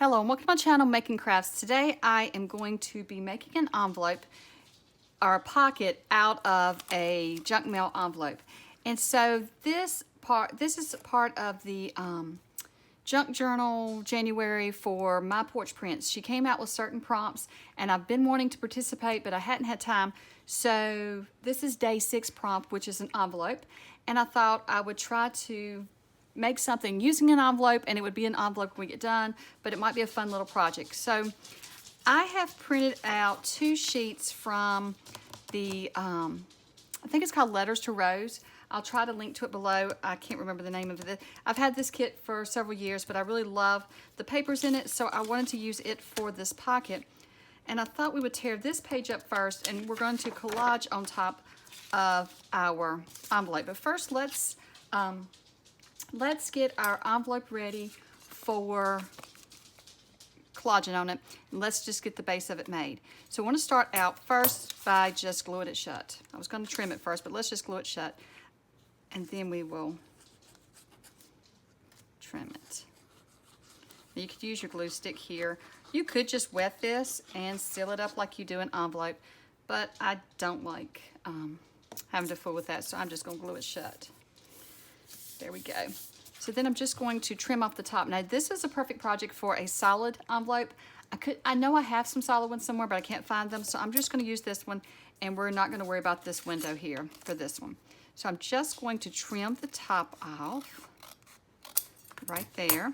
Hello and welcome to my channel, Making Crafts. Today I am going to be making an envelope or a pocket out of a junk mail envelope. And so this is part of the junk journal January for my Porch prints. She came out with certain prompts and I've been wanting to participate, but I hadn't had time. So this is day 6 prompt, which is an envelope. And I thought I would try to make something using an envelope, and it would be an envelope when we get done, but it might be a fun little project. So I have printed out 2 sheets from the, I think it's called Letters to Rose. I'll try to link to it below. I can't remember the name of it. I've had this kit for several years, but I really love the papers in it, so I wanted to use it for this pocket. And I thought we would tear this page up first, and we're going to collage on top of our envelope. But first, let's get our envelope ready for collaging on it, and let's just get the base of it made. So I want to start out first by just gluing it shut. I was going to trim it first, but let's just glue it shut, and then we will trim it. Now you could use your glue stick here. You could just wet this and seal it up like you do an envelope, but I don't like having to fool with that, so I'm just going to glue it shut. There we go. So then I'm just going to trim off the top. Now this is a perfect project for a solid envelope. I know I have some solid ones somewhere, but I can't find them. So I'm just going to use this one, and we're not going to worry about this window here for this one. So I'm just going to trim the top off right there.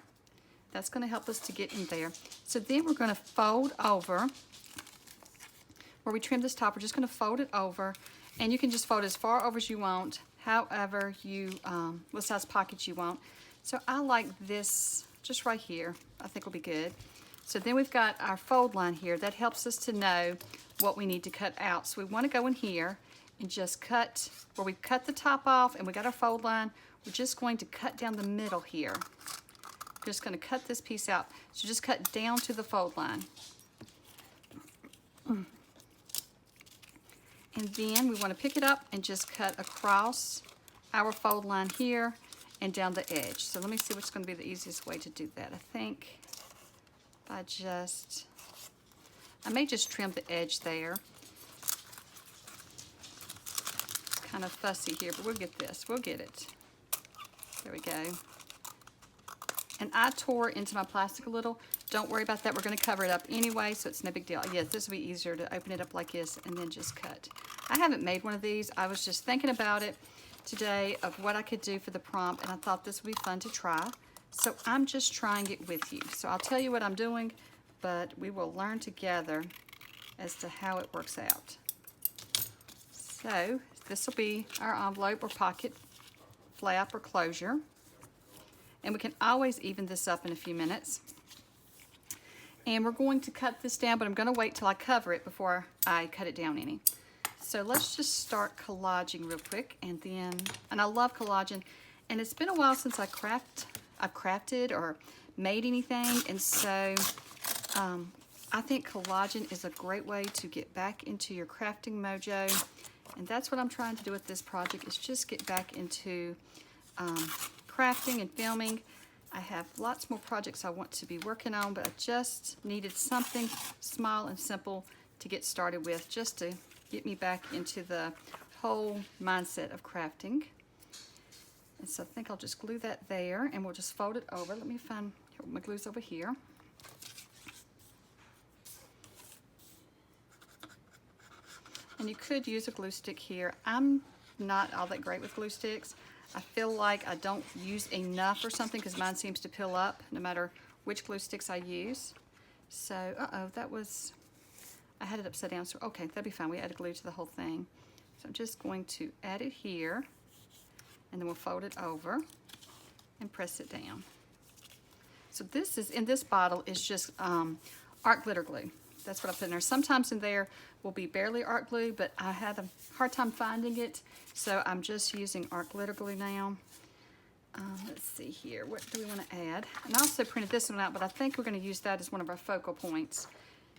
That's going to help us to get in there. So then we're going to fold over. Where we trim this top, we're just going to fold it over, and you can just fold as far over as you want, however you, what size pockets you want. So I like this just right here. I think will be good. So then we've got our fold line here. That helps us to know what we need to cut out. So we want to go in here and just cut, where we cut the top off and we got our fold line, we're just going to cut down the middle here. We're just going to cut this piece out. So just cut down to the fold line. And then we want to pick it up and just cut across our fold line here and down the edge. So let me see what's going to be the easiest way to do that. I think I may just trim the edge there. It's kind of fussy here, but we'll get this. We'll get it. There we go. And I tore into my plastic a little. Don't worry about that. We're going to cover it up anyway, so it's no big deal. Yes, this will be easier to open it up like this and then just cut. I haven't made one of these. I was just thinking about it today of what I could do for the prompt, and I thought this would be fun to try. So I'm just trying it with you. So I'll tell you what I'm doing, but we will learn together as to how it works out. So this will be our envelope or pocket flap or closure. And we can always even this up in a few minutes. And we're going to cut this down, but I'm going to wait till I cover it before I cut it down any. So let's just start collaging real quick, and I love collaging, and it's been a while since I've crafted or made anything, and so I think collaging is a great way to get back into your crafting mojo, and that's what I'm trying to do with this project, is just get back into crafting and filming. I have lots more projects I want to be working on, but I just needed something small and simple to get started with, just to get me back into the whole mindset of crafting. And so I think I'll just glue that there, and we'll just fold it over. Let me find, my glue's over here. And you could use a glue stick here. I'm not all that great with glue sticks. I feel like I don't use enough or something, because mine seems to peel up no matter which glue sticks I use. So, that was, I had it upside down, so okay, that'd be fine. We added glue to the whole thing. So I'm just going to add it here, and then we'll fold it over and press it down. So this is, in this bottle, is just art glitter glue. That's what I put in there. Sometimes in there will be barely art glue, but I had a hard time finding it, so I'm just using art glitter glue now. Let's see here, what do we want to add? And I also printed this one out, but I think we're going to use that as one of our focal points.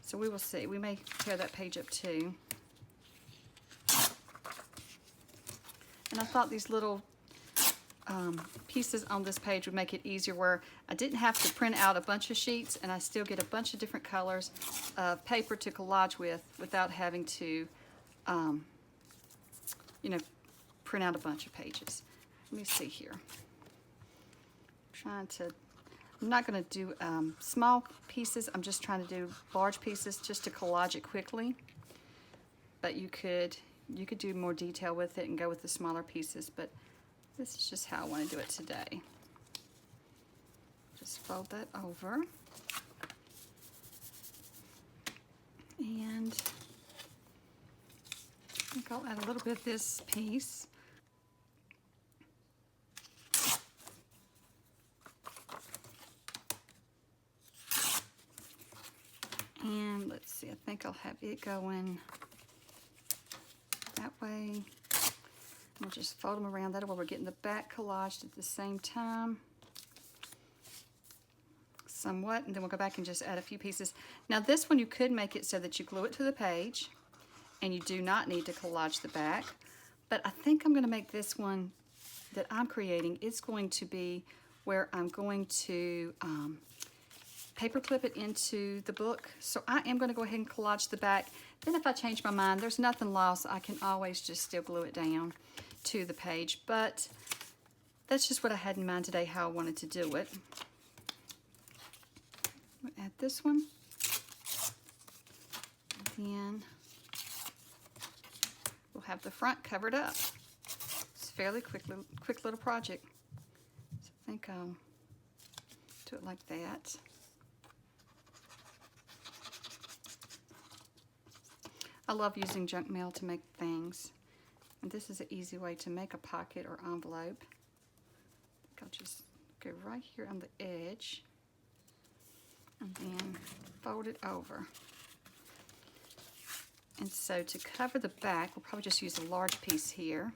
So we will see. We may tear that page up too. And I thought these little pieces on this page would make it easier, where I didn't have to print out a bunch of sheets and I still get a bunch of different colors of paper to collage with without having to, you know, print out a bunch of pages. Let me see here. I'm not going to do small pieces. I'm just trying to do large pieces just to collage it quickly. But you could do more detail with it and go with the smaller pieces, but this is just how I want to do it today. Just fold that over. And I think I'll add a little bit of this piece. And let's see, I think I'll have it going that way. We'll just fold them around that way. We're getting the back collaged at the same time, somewhat, and then we'll go back and just add a few pieces. Now this one, you could make it so that you glue it to the page and you do not need to collage the back, but I think I'm going to make this one that I'm creating, it's going to be where I'm going to paper clip it into the book. So I am going to go ahead and collage the back. Then if I change my mind, there's nothing lost. I can always just still glue it down to the page. But that's just what I had in mind today, how I wanted to do it. We'll add this one. And then we'll have the front covered up. It's a fairly quick little project. So I think I'll do it like that. I love using junk mail to make things, and this is an easy way to make a pocket or envelope. I think I'll just go right here on the edge and then fold it over. And so to cover the back, we'll probably just use a large piece here.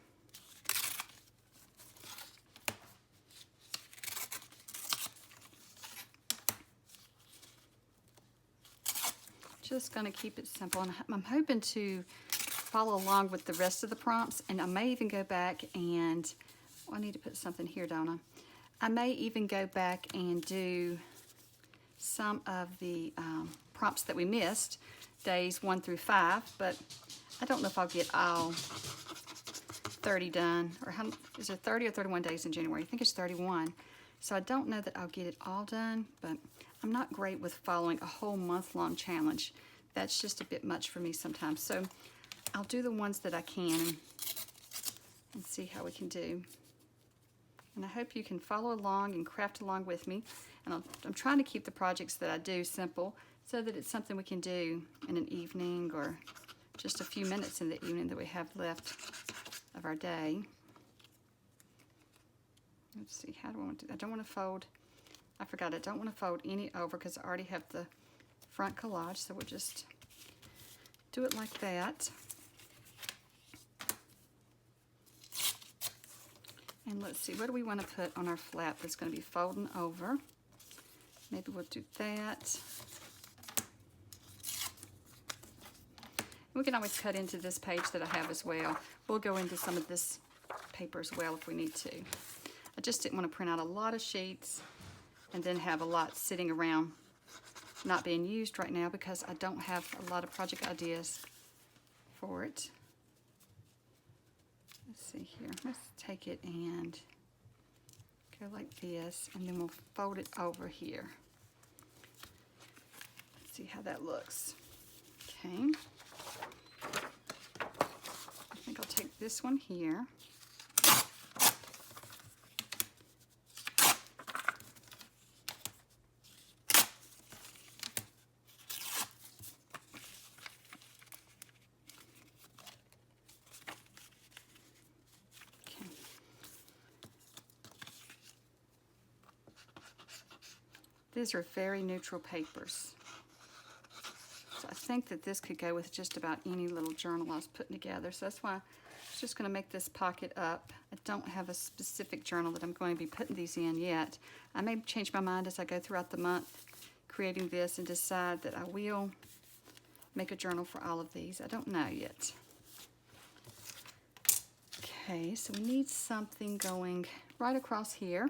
Just going to keep it simple, and I'm hoping to follow along with the rest of the prompts, and I may even go back and, oh, I need to put something here, don't I? I may even go back and do some of the prompts that we missed, days 1 through 5, but I don't know if I'll get all 30 done, or how, is it 30 or 31 days in January? I think it's 31. So I don't know that I'll get it all done, but I'm not great with following a whole month-long challenge. That's just a bit much for me sometimes. So I'll do the ones that I can and see how we can do. And I hope you can follow along and craft along with me. And I'm trying to keep the projects that I do simple so that it's something we can do in an evening or just a few minutes in the evening that we have left of our day. Let's see, how do I want to do? I don't want to fold. I forgot, I don't want to fold any over because I already have the front collage, so we'll just do it like that. And let's see, what do we want to put on our flap that's going to be folding over? Maybe we'll do that. We can always cut into this page that I have as well. We'll go into some of this paper as well if we need to. I just didn't want to print out a lot of sheets and then have a lot sitting around not being used right now because I don't have a lot of project ideas for it. Let's see here. Let's take it and go like this, and then we'll fold it over here. Let's see how that looks. Okay. I think I'll take this one here. These are very neutral papers. So I think that this could go with just about any little journal I was putting together. So that's why I was just going to make this pocket up. I don't have a specific journal that I'm going to be putting these in yet. I may change my mind as I go throughout the month creating this and decide that I will make a journal for all of these. I don't know yet. Okay, so we need something going right across here,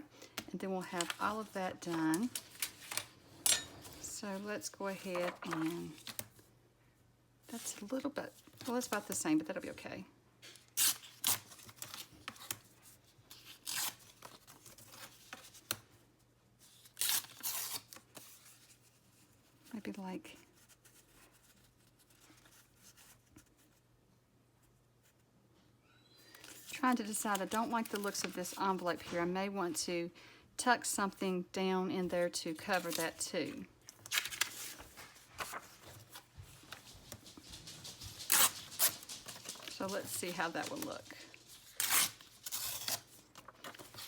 and then we'll have all of that done. So let's go ahead and, that's a little bit, well, it's about the same, but that'll be okay. Maybe like, trying to decide, I don't like the looks of this envelope here. I may want to tuck something down in there to cover that too. So let's see how that will look.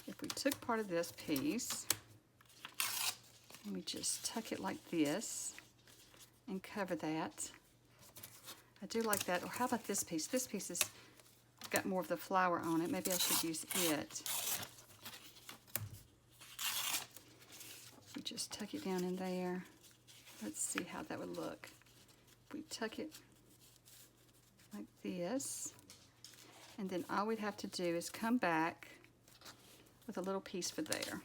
If we took part of this piece and we just tuck it like this and cover that. I do like that. Or how about this piece? This piece has got more of the flower on it. Maybe I should use it. We just tuck it down in there. Let's see how that would look. If we tuck it like this, and then all we'd have to do is come back with a little piece for there.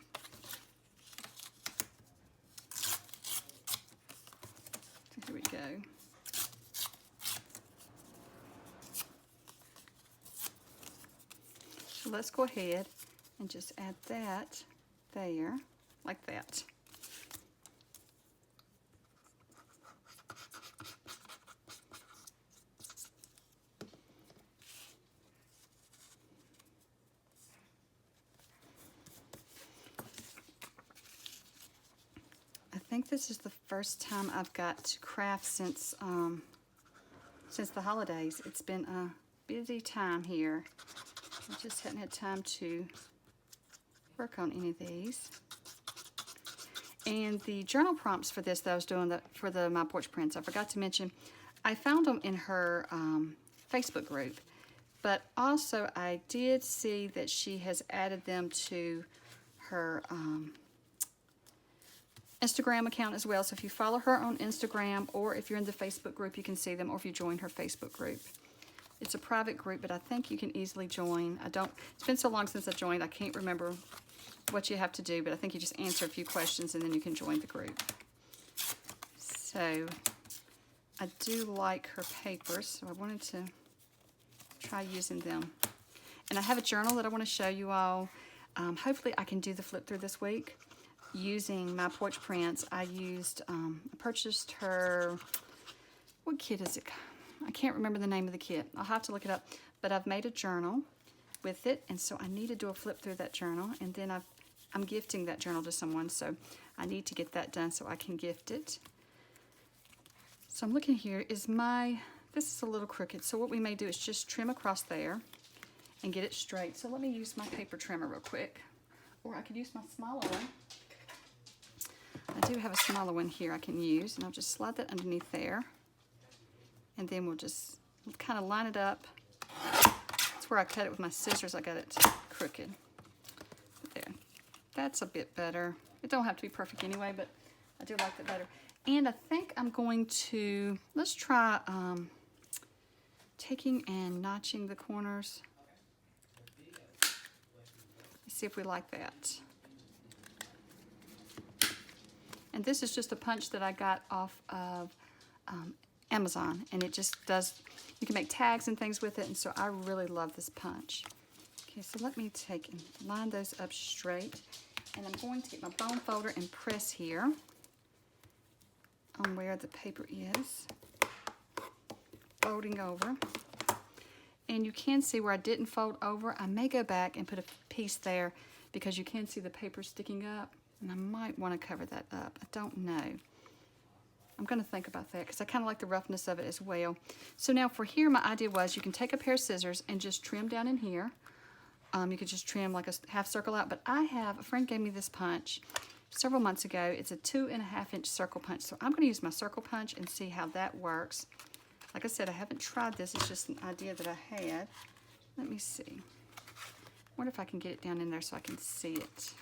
So here we go. So let's go ahead and just add that there, like that. I think this is the first time I've got to craft since the holidays. It's been a busy time here. I just hadn't had time to work on any of these. And the journal prompts for this that I was doing for the My Porch Prints, I forgot to mention, I found them in her Facebook group. But also I did see that she has added them to her Instagram account as well. So if you follow her on Instagram, or if you're in the Facebook group, you can see them, or if you join her Facebook group. It's a private group, but I think you can easily join. It's been so long since I joined, I can't remember what you have to do, but I think you just answer a few questions and then you can join the group. So I do like her papers, so I wanted to try using them. And I have a journal that I want to show you all. Hopefully I can do the flip through this week using My Porch Prints. I purchased her, what kit is it? I can't remember the name of the kit. I'll have to look it up. But I've made a journal with it, and so I need to do a flip through that journal, and then I'm gifting that journal to someone, so I need to get that done so I can gift it. So I'm looking here, this is a little crooked, so what we may do is just trim across there and get it straight. So let me use my paper trimmer real quick, or I could use my smaller one. I do have a smaller one here I can use, and I'll just slide that underneath there. And then we'll just kind of line it up. That's where I cut it with my scissors. I got it crooked. There. That's a bit better. It don't have to be perfect anyway, but I do like that better. And I think I'm going to, let's try taking and notching the corners. Let's see if we like that. And this is just a punch that I got off of Amazon, and it just does, you can make tags and things with it, and so I really love this punch. Okay, so let me take and line those up straight, and I'm going to get my bone folder and press here on where the paper is, folding over. And you can see where I didn't fold over. I may go back and put a piece there because you can see the paper sticking up, and I might want to cover that up. I don't know. I'm going to think about that because I kind of like the roughness of it as well. So now for here, my idea was you can take a pair of scissors and just trim down in here. You could just trim like a half circle out, but a friend gave me this punch several months ago. It's a 2.5 inch circle punch. So I'm going to use my circle punch and see how that works. Like I said, I haven't tried this. It's just an idea that I had. Let me see. I wonder if I can get it down in there so I can see it.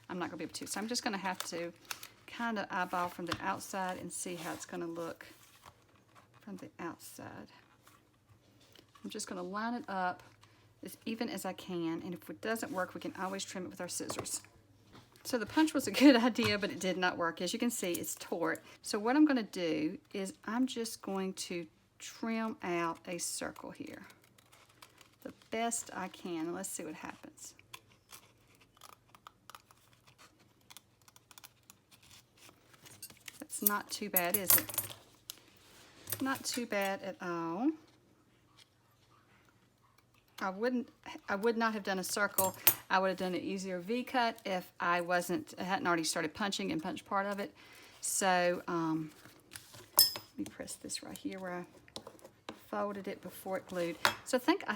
I'm not going to be able to. So I'm just going to have to kind of eyeball from the outside and see how it's going to look from the outside. I'm just going to line it up as even as I can, and if it doesn't work, we can always trim it with our scissors. So the punch was a good idea, but it did not work. As you can see, it's tore. So what I'm going to do is I'm just going to trim out a circle here the best I can. Let's see what happens. That's not too bad, is it? Not too bad at all. I would not have done a circle. I would have done an easier V-cut if I hadn't already started punching and punched part of it. So let me press this right here where I folded it before it glued. So I think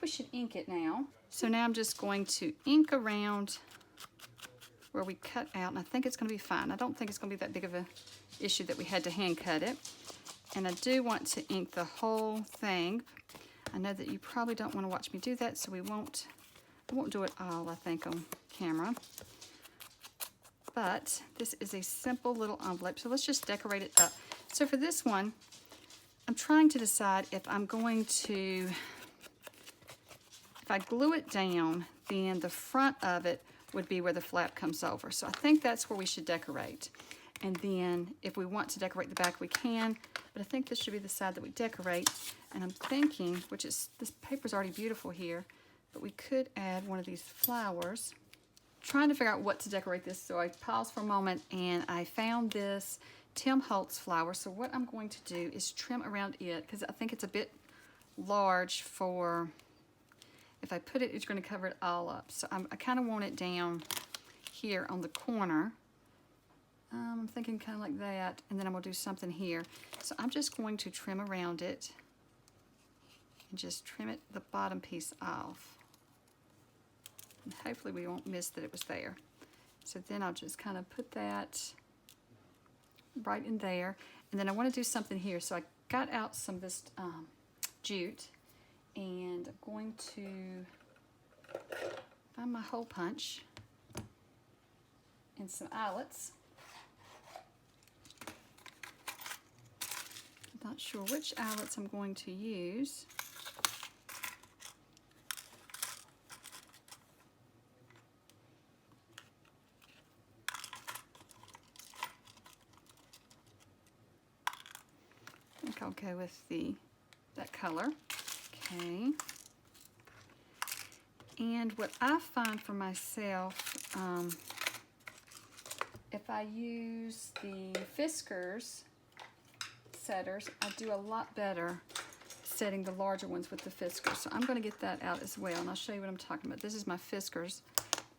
we should ink it now. So now I'm just going to ink around where we cut out, and I think it's going to be fine. I don't think it's going to be that big of an issue that we had to hand cut it. And I do want to ink the whole thing. I know that you probably don't want to watch me do that, so I won't do it all, I think, on camera. But this is a simple little envelope, so let's just decorate it up. So for this one, I'm trying to decide if I'm going to, if I glue it down, then the front of it would be where the flap comes over. So I think that's where we should decorate. And then if we want to decorate the back, we can, but I think this should be the side that we decorate. And I'm thinking, this paper's already beautiful here, but we could add one of these flowers. Trying to figure out what to decorate this, so I paused for a moment and I found this Tim Holtz flower. So what I'm going to do is trim around it, because I think it's a bit large for, if I put it, it's going to cover it all up. So I kind of want it down here on the corner. I'm thinking kind of like that, and then I'm going to do something here. So I'm just going to trim around it and just trim it, the bottom piece off. And hopefully we won't miss that it was there. So then I'll just kind of put that right in there. And then I want to do something here. So I got out some of this jute, and I'm going to find my hole punch and some eyelets. I'm not sure which eyelets I'm going to use. I think I'll go with that color. Okay. And what I find for myself, if I use the Fiskars setters, I do a lot better setting the larger ones with the Fiskars. So I'm going to get that out as well, and I'll show you what I'm talking about. This is my Fiskars.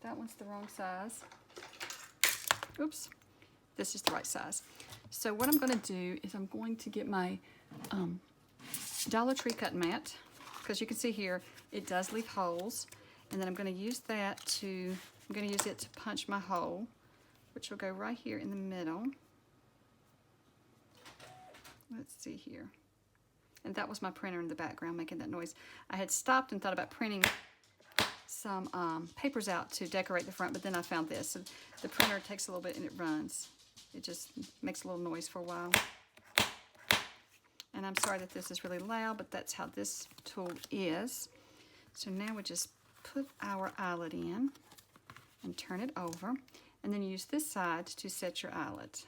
That one's the wrong size. Oops. This is the right size. So what I'm going to do is I'm going to get my Dollar Tree cutting mat, because you can see here it does leave holes, and then I'm going to use that to, I'm going to use it to punch my hole, which will go right here in the middle. Let's see here. And that was my printer in the background making that noise. I had stopped and thought about printing some papers out to decorate the front, but then I found this. So the printer takes a little bit and it runs. It just makes a little noise for a while. And I'm sorry that this is really loud, but that's how this tool is. So now we just put our eyelet in and turn it over, and then use this side to set your eyelet.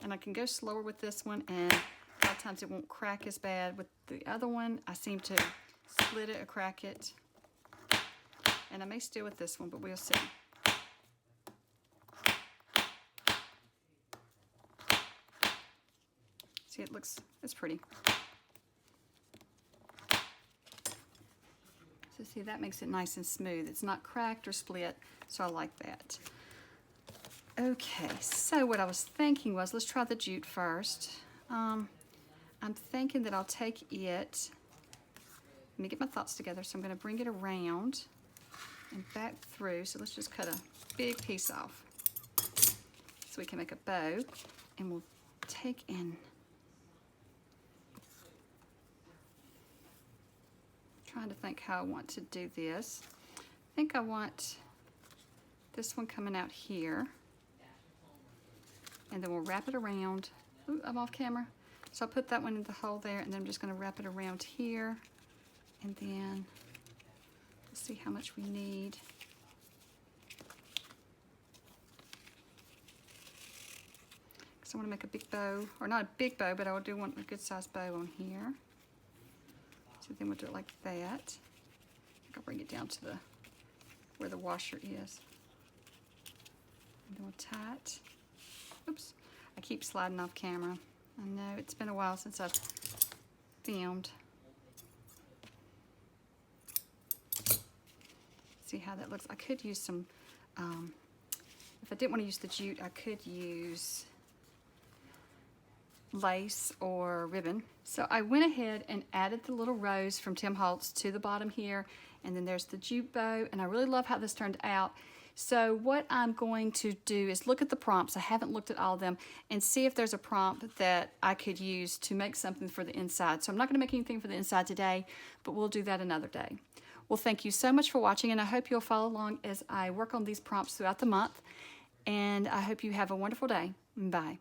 And I can go slower with this one, and a lot of times it won't crack as bad. With the other one, I seem to split it or crack it. And I may still with this one, but we'll see. See, it's pretty. So see, that makes it nice and smooth. It's not cracked or split, so I like that. Okay, so what I was thinking was, let's try the jute first. I'm thinking that I'll take it, let me get my thoughts together, so I'm going to bring it around and back through. So let's just cut a big piece off so we can make a bow, and we'll take in, trying to think how I want to do this. I think I want this one coming out here. And then we'll wrap it around. Ooh, I'm off camera. So I'll put that one in the hole there, and then I'm just going to wrap it around here, and then let's see how much we need. So I want to make a big bow, or not a big bow, but I do want a good sized bow on here. So then we'll do it like that. I think I'll bring it down to where the washer is. And then we'll tie it. Oops, I keep sliding off camera. I know, it's been a while since I've filmed. See how that looks. I could use some, if I didn't want to use the jute, I could use lace or ribbon. So I went ahead and added the little rose from Tim Holtz to the bottom here, and then there's the jute bow, and I really love how this turned out. So what I'm going to do is look at the prompts. I haven't looked at all of them, and see if there's a prompt that I could use to make something for the inside. So I'm not going to make anything for the inside today, but we'll do that another day. Well, thank you so much for watching, and I hope you'll follow along as I work on these prompts throughout the month, and I hope you have a wonderful day. Bye.